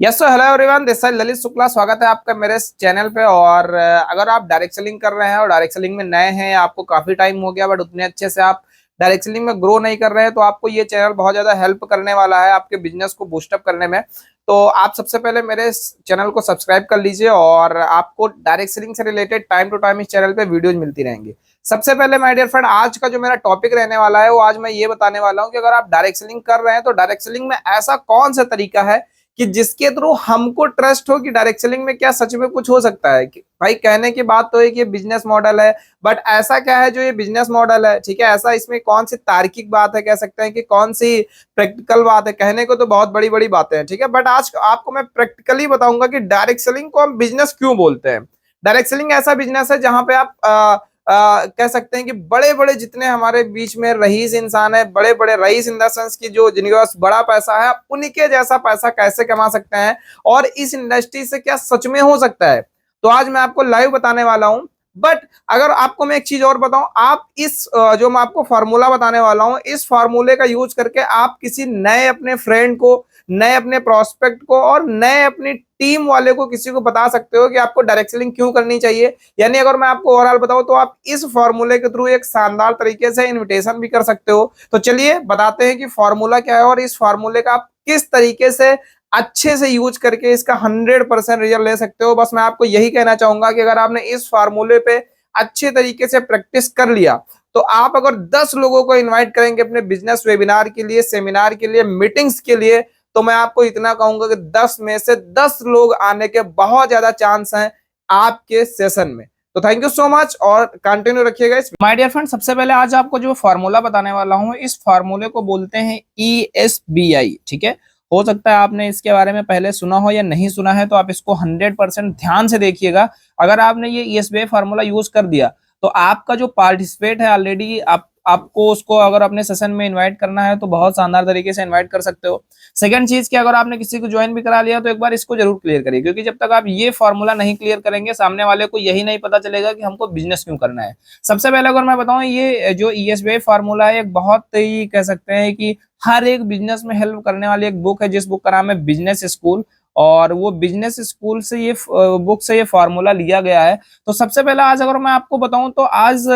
Yes so hello everyone, this is Lalit Shukla. स्वागत है आपका मेरे इस चैनल पे। और अगर आप डायरेक्ट सेलिंग कर रहे हैं और डायरेक्ट सेलिंग में नए हैं, आपको काफी टाइम हो गया बट उतने अच्छे से आप डायरेक्ट सेलिंग में ग्रो नहीं कर रहे हैं, तो आपको ये चैनल बहुत ज्यादा हेल्प करने वाला है आपके बिजनेस को बूस्टअप करने में। तो आप सबसे पहले मेरे इस चैनल को सब्सक्राइब कर लीजिए और आपको डायरेक्ट सेलिंग से रिलेटेड टाइम टू टाइम इस चैनल पे वीडियोज मिलती रहेंगी। सबसे पहले माय डियर फ्रेंड, आज का जो मेरा टॉपिक रहने वाला है वो आज मैं ये बताने वाला हूँ कि अगर आप डायरेक्ट सेलिंग कर रहे हैं तो डायरेक्ट सेलिंग में ऐसा कौन सा तरीका है कि जिसके थ्रू हमको ट्रस्ट हो कि डायरेक्ट सेलिंग में क्या सच में कुछ हो सकता है। कि भाई कहने की बात तो है कि ये बिजनेस मॉडल है, बट ऐसा क्या है जो ये बिजनेस मॉडल है, ठीक है। ऐसा इसमें कौन सी तार्किक बात है, कह सकते हैं कि कौन सी प्रैक्टिकल बात है। कहने को तो बहुत बड़ी बड़ी बातें हैं, ठीक है, बट आज आपको मैं प्रैक्टिकली बताऊंगा कि डायरेक्ट सेलिंग को हम बिजनेस क्यों बोलते हैं। डायरेक्ट सेलिंग ऐसा बिजनेस है जहां पे आप कह सकते हैं कि बड़े बड़े जितने हमारे बीच में रईस इंसान है, बड़े बड़े रईस इन द सेंस की जो जिनके पास बड़ा पैसा है, उन्हीं के जैसा पैसा कैसे कमा सकते हैं और इस इंडस्ट्री से क्या सच में हो सकता है। तो आज मैं आपको लाइव बताने वाला हूं। बट अगर आपको मैं एक चीज और बताऊं, आप इस जो मैं आपको फार्मूला बताने वाला हूं, इस फार्मूले का यूज करके आप किसी नए अपने फ्रेंड को, नए अपने प्रोस्पेक्ट को और नए अपनी टीम वाले को किसी को बता सकते हो कि आपको डायरेक्ट सेलिंग क्यों करनी चाहिए। यानी अगर मैं आपको ओवरऑल बताऊं तो आप इस फॉर्मूले के थ्रू एक शानदार तरीके से इन्विटेशन भी कर सकते हो। तो चलिए बताते हैं कि फॉर्मूला क्या है और इस फॉर्मूले का आप किस तरीके से अच्छे से यूज करके इसका 100% रिजल्ट ले सकते हो। बस मैं आपको यही कहना चाहूंगा कि अगर आपने इस फार्मूले पे अच्छे तरीके से प्रैक्टिस कर लिया तो आप अगर 10 लोगों को इनवाइट करेंगे अपने बिजनेस वेबिनार के लिए, सेमिनार के लिए, मीटिंग्स के लिए, तो मैं आपको इतना कहूंगा कि 10 में से 10 लोग आने के बहुत ज्यादा चांस हैं आपके सेशन में। तो थैंक यू सो मच और कंटिन्यू रखिएगा इस माय डियर फ्रेंड। सबसे पहले आज आपको जो फार्मूला बताने वाला हूं, इस फार्मूले को बोलते हैं ESBI, ठीक है। हो सकता है आपने इसके बारे में पहले सुना हो या नहीं सुना है, तो आप इसको 100% ध्यान से देखिएगा। अगर आपने ये ESBI फार्मूला यूज कर दिया तो आपका जो पार्टिसिपेट है ऑलरेडी, आपको उसको अगर अपने सेशन में इनवाइट करना है तो बहुत शानदार तरीके से इनवाइट कर सकते हो। सेकंड चीज कि अगर आपने किसी को ज्वाइन भी करा लिया तो एक बार इसको जरूर क्लियर करिए, क्योंकि जब तक आप ये फॉर्मूला नहीं क्लियर करेंगे सामने वाले को यही नहीं पता चलेगा कि हमको बिजनेस क्यों करना है। सबसे पहले अगर मैं बताऊं, ये जो ESBI फार्मूला है एक बहुत ही कह सकते हैं कि हर एक बिजनेस में हेल्प करने वाली एक बुक है, जिस बुक का नाम है बिजनेस स्कूल। और वो बिजनेस स्कूल से ये बुक से ये फार्मूला लिया गया है। तो सबसे पहले आज अगर मैं आपको बताऊं तो आज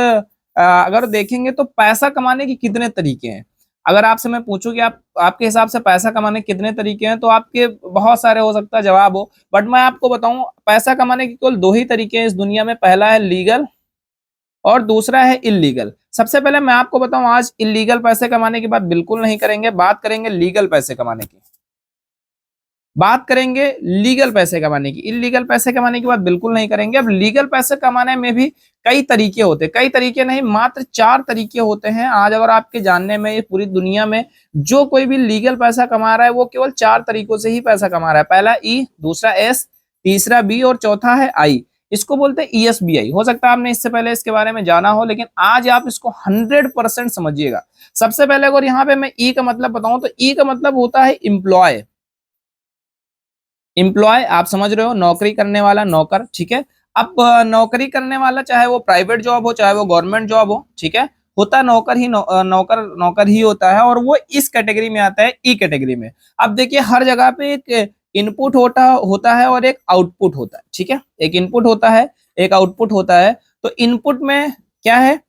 अगर देखेंगे तो पैसा कमाने के कितने तरीके हैं। अगर आपसे मैं पूछूं कि आपके हिसाब से पैसा कमाने के कितने तरीके हैं, तो आपके बहुत सारे हो सकता है जवाब हो, बट मैं आपको बताऊं पैसा कमाने के केवल दो ही तरीके हैं इस दुनिया में। पहला है लीगल और दूसरा है इलीगल। सबसे पहले मैं आपको बताऊं, आज इलीगल पैसे कमाने की बात बिल्कुल नहीं करेंगे, बात करेंगे लीगल पैसे कमाने की। बात करेंगे लीगल पैसे कमाने की, इलीगल पैसे कमाने की बात बिल्कुल नहीं करेंगे। अब लीगल पैसे कमाने में भी कई तरीके होते हैं, कई तरीके नहीं, मात्र 4 तरीके होते हैं। आज अगर आपके जानने में, ये पूरी दुनिया में जो कोई भी लीगल पैसा कमा रहा है वो केवल 4 तरीकों से ही पैसा कमा रहा है। पहला E, दूसरा S, तीसरा B और चौथा है I। इसको बोलते हैं ESBI। हो सकता है आपने इससे पहले इसके बारे में जाना हो, लेकिन आज आप इसको 100% समझिएगा। सबसे पहले अगर यहाँ पे मैं E का मतलब बताऊं तो E का मतलब होता है एम्प्लॉय। एम्प्लॉय आप समझ रहे हो, नौकरी करने वाला, नौकर, ठीक है। अब नौकरी करने वाला चाहे वो प्राइवेट जॉब हो चाहे वो गवर्नमेंट जॉब हो, ठीक है, होता नौकर ही नौकर नौकर ही होता है, और वो इस कैटेगरी में आता है, ई कैटेगरी में। अब देखिए हर जगह पे एक इनपुट होता होता है और एक आउटपुट होता है, ठीक है। एक इनपुट होता है, एक आउटपुट होता है। तो इनपुट में क्या है,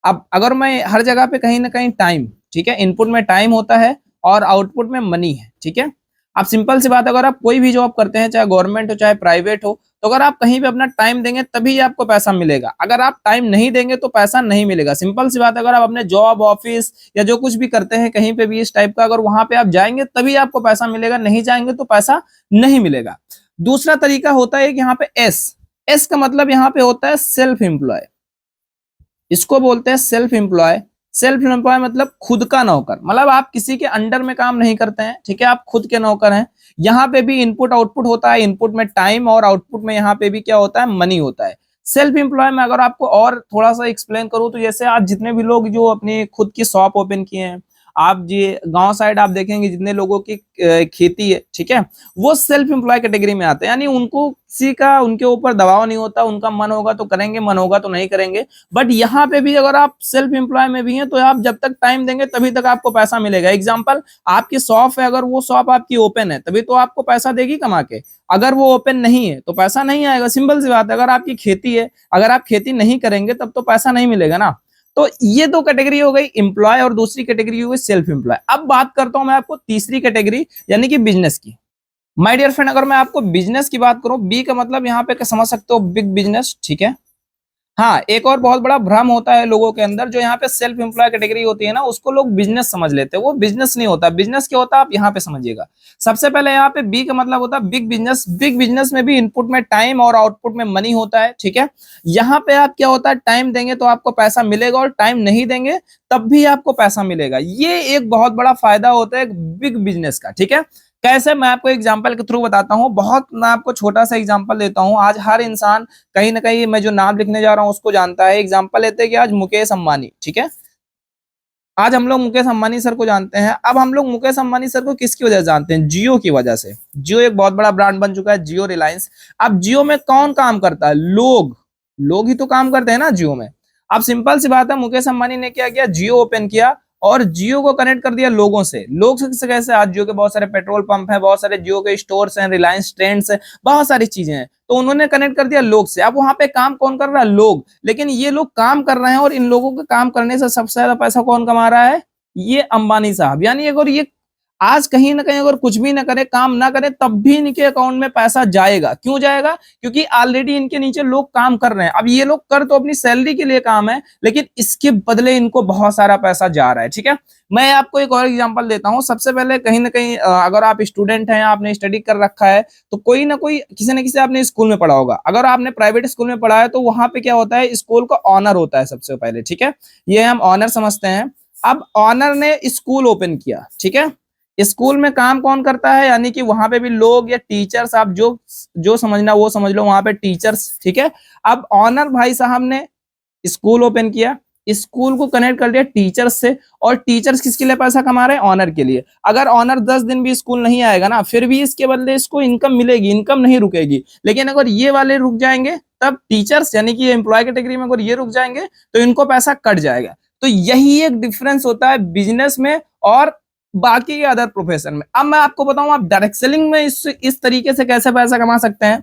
अब अगर मैं हर जगह पे कहीं ना कहीं टाइम, ठीक है, इनपुट में टाइम होता है और आउटपुट में मनी है, ठीक है। आप सिंपल सी बात, अगर आप कोई भी जॉब करते हैं, चाहे गवर्नमेंट हो चाहे प्राइवेट हो, तो अगर आप कहीं पे अपना टाइम देंगे तभी आपको पैसा मिलेगा। अगर आप टाइम नहीं देंगे तो पैसा नहीं मिलेगा। सिंपल सी बात, अगर आप अपने जॉब, ऑफिस या जो कुछ भी करते हैं कहीं पे भी इस टाइप का, अगर वहां पे आप जाएंगे तभी आपको पैसा मिलेगा, नहीं जाएंगे तो पैसा नहीं मिलेगा। दूसरा तरीका होता है कि यहाँ पे एस का मतलब यहाँ पे होता है सेल्फ एम्प्लॉय। इसको बोलते हैं सेल्फ एम्प्लॉय। सेल्फ एम्प्लॉय मतलब खुद का नौकर, मतलब आप किसी के अंडर में काम नहीं करते हैं, ठीक है, आप खुद के नौकर हैं। यहाँ पे भी इनपुट आउटपुट होता है, इनपुट में टाइम और आउटपुट में यहाँ पे भी क्या होता है, मनी होता है। सेल्फ एम्प्लॉय में अगर आपको और थोड़ा सा एक्सप्लेन करूं तो जैसे आज जितने भी लोग जो अपनी खुद की शॉप ओपन किए हैं, आप जी गांव साइड आप देखेंगे जितने लोगों की खेती है, ठीक है, वो सेल्फ एम्प्लॉय कैटेगरी में आते हैं, यानी उनको किसी का उनके ऊपर दबाव नहीं होता, उनका मन होगा तो करेंगे, मन होगा तो नहीं करेंगे। बट यहाँ पे भी अगर आप सेल्फ एम्प्लॉय में भी हैं तो आप जब तक टाइम देंगे तभी तक आपको पैसा मिलेगा। एग्जाम्पल, आपकी शॉप है, अगर वो शॉप आपकी ओपन है तभी तो आपको पैसा देगी कमा के, अगर वो ओपन नहीं है तो पैसा नहीं आएगा। सिंपल सी बात है। अगर आपकी खेती है, अगर आप खेती नहीं करेंगे तब तो पैसा नहीं मिलेगा ना। तो ये दो कैटेगरी हो गई एम्प्लॉय, और दूसरी कैटेगरी हो गई सेल्फ एम्प्लॉय। अब बात करता हूं मैं आपको तीसरी कैटेगरी यानी कि बिजनेस की। माय डियर फ्रेंड, अगर मैं आपको बिजनेस की बात करूं, बी का मतलब यहाँ पे समझ सकते हो बिग बिजनेस, ठीक है। हाँ, एक और बहुत बड़ा भ्रम होता है लोगों के अंदर, जो यहाँ पे सेल्फ एम्प्लॉय कैटेगरी होती है ना, उसको लोग बिजनेस समझ लेते हैं। वो बिजनेस नहीं होता। बिजनेस क्या होता है आप यहाँ पे समझिएगा। सबसे पहले यहाँ पे बी का मतलब होता है बिग बिजनेस। बिग बिजनेस में भी इनपुट में टाइम और आउटपुट में मनी होता है, ठीक है। यहाँ पे आप क्या होता है, टाइम देंगे तो आपको पैसा मिलेगा, और टाइम नहीं देंगे तब भी आपको पैसा मिलेगा। ये एक बहुत बड़ा फायदा होता है बिग बिजनेस का, ठीक है। कैसे, मैं आपको एग्जांपल के थ्रू बताता हूं। बहुत मैं आपको छोटा सा एग्जांपल देता हूं। आज हर इंसान कहीं ना कहीं, मैं जो नाम लिखने जा रहा हूं उसको जानता है। एग्जांपल लेते हैं कि आज मुकेश अंबानी, ठीक है। आज हम लोग मुकेश अंबानी सर को जानते हैं। अब हम लोग मुकेश अंबानी सर को किसकी वजह से जानते हैं? जियो की वजह से। जियो एक बहुत बड़ा ब्रांड बन चुका है, जियो रिलायंस। अब जियो में कौन काम करता है? लोग। लोग ही तो काम करते हैं ना जियो में। अब सिंपल सी बात है, मुकेश अंबानी ने क्या किया, जियो ओपन किया और जियो को कनेक्ट कर दिया लोगों से। लोग से कैसे? आज जियो के बहुत सारे पेट्रोल पंप है, बहुत सारे जियो के स्टोर्स हैं, रिलायंस ट्रेंड्स है, बहुत सारी चीजें हैं। तो उन्होंने कनेक्ट कर दिया लोग से। अब वहां पे काम कौन कर रहा है? लोग। लेकिन ये लोग काम कर रहे हैं, और इन लोगों के काम करने से सबसे ज्यादा पैसा कौन कमा रहा है? ये अंबानी साहब। यानी अगर ये आज कहीं ना कहीं अगर कुछ भी ना करे, काम ना करे, तब भी इनके अकाउंट में पैसा जाएगा। क्यों जाएगा? क्योंकि ऑलरेडी इनके नीचे लोग काम कर रहे हैं। अब ये लोग कर तो अपनी सैलरी के लिए काम है, लेकिन इसके बदले इनको बहुत सारा पैसा जा रहा है, ठीक है। मैं आपको एक और एग्जांपल देता हूं। सबसे पहले कहीं ना कहीं अगर आप स्टूडेंट हैं, आपने स्टडी कर रखा है, तो कोई ना कोई किसी न किसी आपने स्कूल में पढ़ा होगा। अगर आपने प्राइवेट स्कूल में पढ़ा है तो वहां पे क्या होता है, स्कूल का ऑनर होता है सबसे पहले, ठीक है। ये हम ऑनर समझते हैं। अब ऑनर ने स्कूल ओपन किया, ठीक है। स्कूल में काम कौन करता है? यानी कि वहां पे भी लोग या टीचर्स, आप जो जो समझना वो समझ लो, वहां पे टीचर्स, ठीक है। अब ऑनर भाई साहब ने स्कूल ओपन किया, स्कूल को कनेक्ट कर दिया टीचर्स से, और टीचर्स किसके लिए पैसा कमा रहे हैं? ऑनर के लिए। अगर ऑनर 10 दिन भी स्कूल नहीं आएगा ना, फिर भी इसके बदले इसको इनकम मिलेगी, इनकम नहीं रुकेगी। लेकिन अगर ये वाले रुक जाएंगे, तब टीचर्स यानी कि एम्प्लॉय कैटेगरी में अगर ये रुक जाएंगे तो इनको पैसा कट जाएगा। तो यही एक डिफरेंस होता है बिजनेस में और बाकी के अदर प्रोफेशन में। अब मैं आपको बताऊं, आप डायरेक्ट सेलिंग में इस तरीके से कैसे पैसा कमा सकते हैं।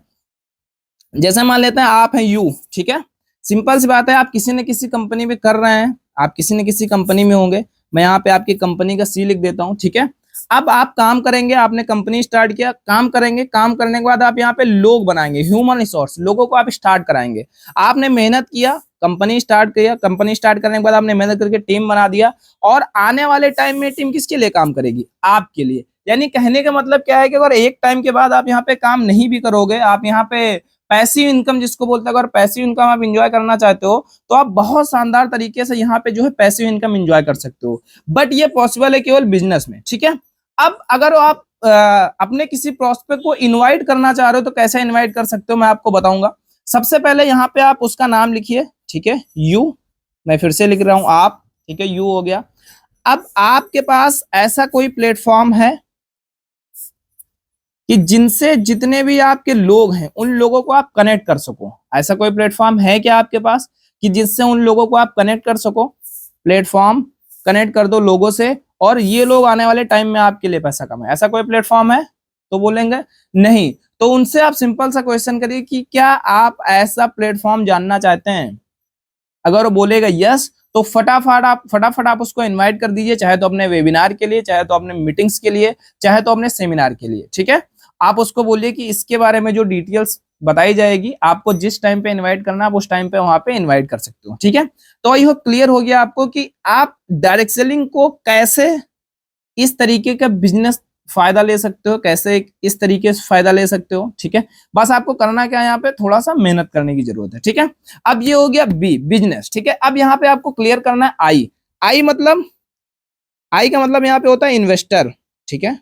जैसे मान लेते हैं आप हैं यू, ठीक है। सिंपल सी बात है, आप किसी न किसी कंपनी में कर रहे हैं, आप किसी न किसी कंपनी में होंगे। मैं यहाँ पे आपकी कंपनी का सी लिख देता हूँ, ठीक है। अब आप काम करेंगे, आपने कंपनी स्टार्ट किया, काम करेंगे, काम करने के बाद आप यहाँ पे लोग बनाएंगे, ह्यूमन रिसोर्स, लोगों को आप स्टार्ट कराएंगे। आपने मेहनत किया, कंपनी स्टार्ट किया, कंपनी स्टार्ट करने के बाद आपने मेहनत करके टीम बना दिया, और आने वाले टाइम में टीम किसके लिए काम करेगी? आपके लिए। यानी कहने का मतलब क्या है कि अगर एक टाइम के बाद आप यहाँ पे काम नहीं भी करोगे, आप यहाँ पे पैसिव इनकम जिसको बोलते हैं, अगर पैसिव इनकम आप इंजॉय करना चाहते हो, तो आप बहुत शानदार तरीके से यहाँ पे जो है पैसिव इनकम इंजॉय कर सकते हो। बट ये पॉसिबल है केवल बिजनेस में, ठीक है। अब अगर आप अपने किसी प्रोस्पेक्ट को इनवाइट करना चाह रहे हो तो कैसे इनवाइट कर सकते हो, मैं आपको बताऊंगा। सबसे पहले यहाँ पे आप उसका नाम लिखिए, ठीक है, यू। मैं फिर से लिख रहा हूं आप, ठीक है, यू हो गया। अब आपके पास ऐसा कोई प्लेटफॉर्म है कि जिनसे जितने भी आपके लोग हैं उन लोगों को आप कनेक्ट कर सको। ऐसा कोई प्लेटफॉर्म है क्या आपके पास कि जिससे उन लोगों को आप कनेक्ट कर सको? प्लेटफॉर्म कनेक्ट कर दो लोगों से, और ये लोग आने वाले टाइम में आपके लिए पैसा कमाए। ऐसा कोई प्लेटफॉर्म है? तो बोलेंगे नहीं। तो उनसे आप सिंपल सा क्वेश्चन करिए कि क्या आप ऐसा प्लेटफॉर्म जानना चाहते हैं? अगर वो बोलेगा यस, तो फटाफट आप उसको इनवाइट कर दीजिए, चाहे तो अपने वेबिनार के लिए, चाहे तो अपने मीटिंग्स के लिए, चाहे तो अपने सेमिनार के लिए, ठीक है। आप उसको बोलिए कि इसके बारे में जो डिटेल्स बताई जाएगी, आपको जिस टाइम पे इनवाइट करना, आप उस टाइम पे वहां पे इनवाइट कर सकते हो, ठीक है। तो आई होप क्लियर हो गया आपको कि आप डायरेक्ट सेलिंग को कैसे इस तरीके का बिजनेस फायदा ले सकते हो, कैसे इस तरीके से फायदा ले सकते हो, ठीक है। बस आपको करना क्या है, यहाँ पे थोड़ा सा मेहनत करने की जरूरत है, ठीक है। अब ये हो गया बी, बिजनेस, ठीक है। अब यहाँ पे आपको क्लियर करना है आई। आई का मतलब यहाँ पे होता है इन्वेस्टर, ठीक है,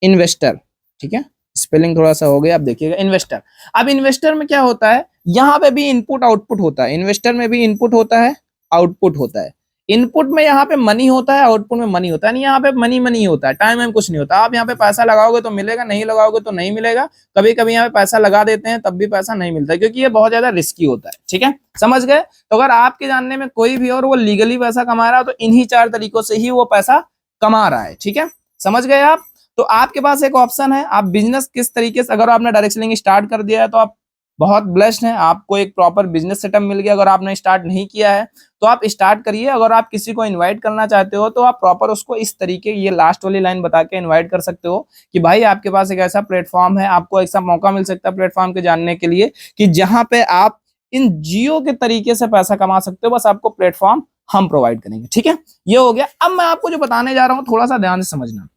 इन्वेस्टर, ठीक है। स्पेलिंग थोड़ा सा हो गया, आप देखिएगा, इन्वेस्टर। अब इन्वेस्टर में क्या होता है, यहाँ पे भी इनपुट आउटपुट होता है। इन्वेस्टर में भी इनपुट होता है, आउटपुट होता है। इनपुट में यहाँ पे मनी होता है, आउटपुट में मनी होता है, नहीं यहाँ पे मनी मनी होता है, टाइम में कुछ नहीं होता। आप यहाँ पे पैसा लगाओगे तो मिलेगा, नहीं लगाओगे तो नहीं मिलेगा। कभी कभी यहाँ पे पैसा लगा देते हैं तब भी पैसा नहीं मिलता, क्योंकि ये बहुत ज्यादा रिस्की होता है। ठीक है, समझ गए? तो अगर आपके जानने में कोई भी और वो लीगली पैसा कमा रहा है तो इन्हीं 4 तरीकों से ही वो पैसा कमा रहा है। ठीक है, समझ गए आप? तो आपके पास एक ऑप्शन है, आप बिजनेस किस तरीके से, अगर आपने डायरेक्ट सेलिंग स्टार्ट कर दिया है तो आप बहुत ब्लेस्ड हैं, आपको एक प्रॉपर बिजनेस सेटअप मिल गया। अगर आपने स्टार्ट नहीं किया है तो आप स्टार्ट करिए। अगर आप किसी को इनवाइट करना चाहते हो तो आप प्रॉपर उसको इस तरीके, ये लास्ट वाली लाइन बता के इनवाइट कर सकते हो कि भाई आपके पास एक ऐसा प्लेटफॉर्म है, आपको ऐसा मौका मिल सकता है प्लेटफॉर्म के जानने के लिए कि जहां पे आप इन जियो के तरीके से पैसा कमा सकते हो, बस आपको प्लेटफॉर्म हम प्रोवाइड करेंगे। ठीक है, ये हो गया। अब मैं आपको जो बताने जा रहा हूं थोड़ा सा ध्यान से समझना।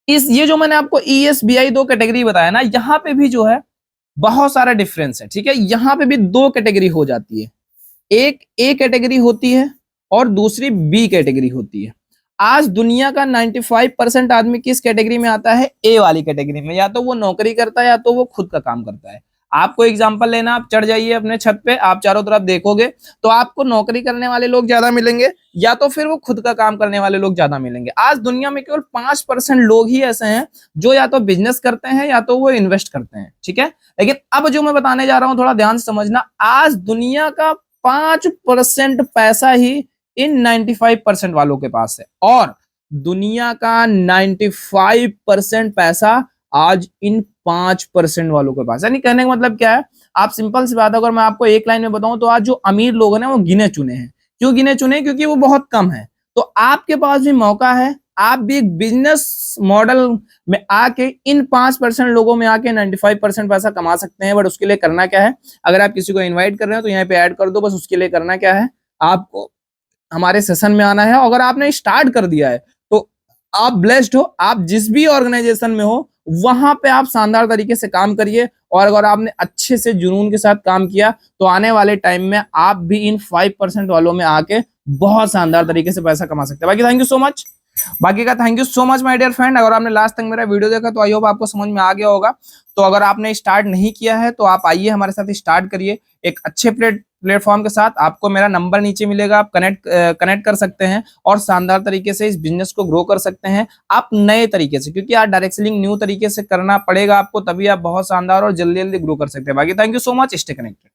ये जो मैंने आपको ESBI 2 कैटेगरी बताया ना, यहाँ पे भी जो है बहुत सारा डिफरेंस है। ठीक है, यहाँ पे भी 2 कैटेगरी हो जाती है, एक ए कैटेगरी होती है और दूसरी बी कैटेगरी होती है। आज दुनिया का 95% आदमी किस कैटेगरी में आता है? ए वाली कैटेगरी में। या तो वो नौकरी करता है या तो वो खुद का काम करता है। आपको एग्जांपल लेना, आप चढ़ जाइए अपने छत पे, आप चारों तरफ देखोगे तो आपको नौकरी करने वाले लोग ज्यादा मिलेंगे या तो फिर वो खुद का काम करने वाले लोग ज्यादा मिलेंगे। आज दुनिया में केवल 5% लोग ही ऐसे हैं जो या तो बिजनेस करते हैं या तो वो इन्वेस्ट करते हैं। ठीक है, लेकिन अब जो मैं बताने जा रहा हूं थोड़ा ध्यान से समझना। आज दुनिया का 5% पैसा ही इन 95% वालों के पास है और दुनिया का 95% पैसा आज इन 5% वालों के पास। यानी कहने का मतलब क्या है? आप सिंपल सी बात है, अगर मैं आपको एक लाइन में बताऊं तो आज जो अमीर लोग हैं वो गिने चुने हैं। क्यों गिने चुने? क्योंकि वो बहुत कम है। तो आपके पास भी मौका है, आप भी एक बिजनेस मॉडल में आके इन 5% लोगों में आके 95% पैसा कमा सकते हैं। बट उसके लिए करना क्या है? अगर आप किसी को इन्वाइट कर रहे हो तो यहाँ पे ऐड कर दो। बस उसके लिए करना क्या है? आपको हमारे सेशन में आना है। अगर आपने स्टार्ट कर दिया है तो आप ब्लेस्ड हो। आप जिस भी ऑर्गेनाइजेशन में हो वहां पे आप शानदार तरीके से काम करिए और अगर आपने अच्छे से जुनून के साथ काम किया तो आने वाले टाइम में आप भी इन 5% वालों में आके बहुत शानदार तरीके से पैसा कमा सकते हैं। बाकी थैंक यू सो मच, बाकी का thank you so much my dear friend. अगर आपने लास्ट तक मेरा वीडियो देखा तो आई होप आपको समझ में आ गया होगा। तो अगर आपने स्टार्ट नहीं किया है तो आप आइए हमारे साथ स्टार्ट करिए एक अच्छे प्लेटफॉर्म के साथ। आपको मेरा नंबर नीचे मिलेगा, आप कनेक्ट कर सकते हैं और शानदार तरीके से इस बिजनेस को ग्रो कर सकते हैं आप नए तरीके से, क्योंकि आज डायरेक्ट सेलिंग न्यू तरीके से करना पड़ेगा आपको, तभी आप बहुत शानदार और जल्दी जल्दी ग्रो कर सकते हैं। बाकी thank you so much, stay connected.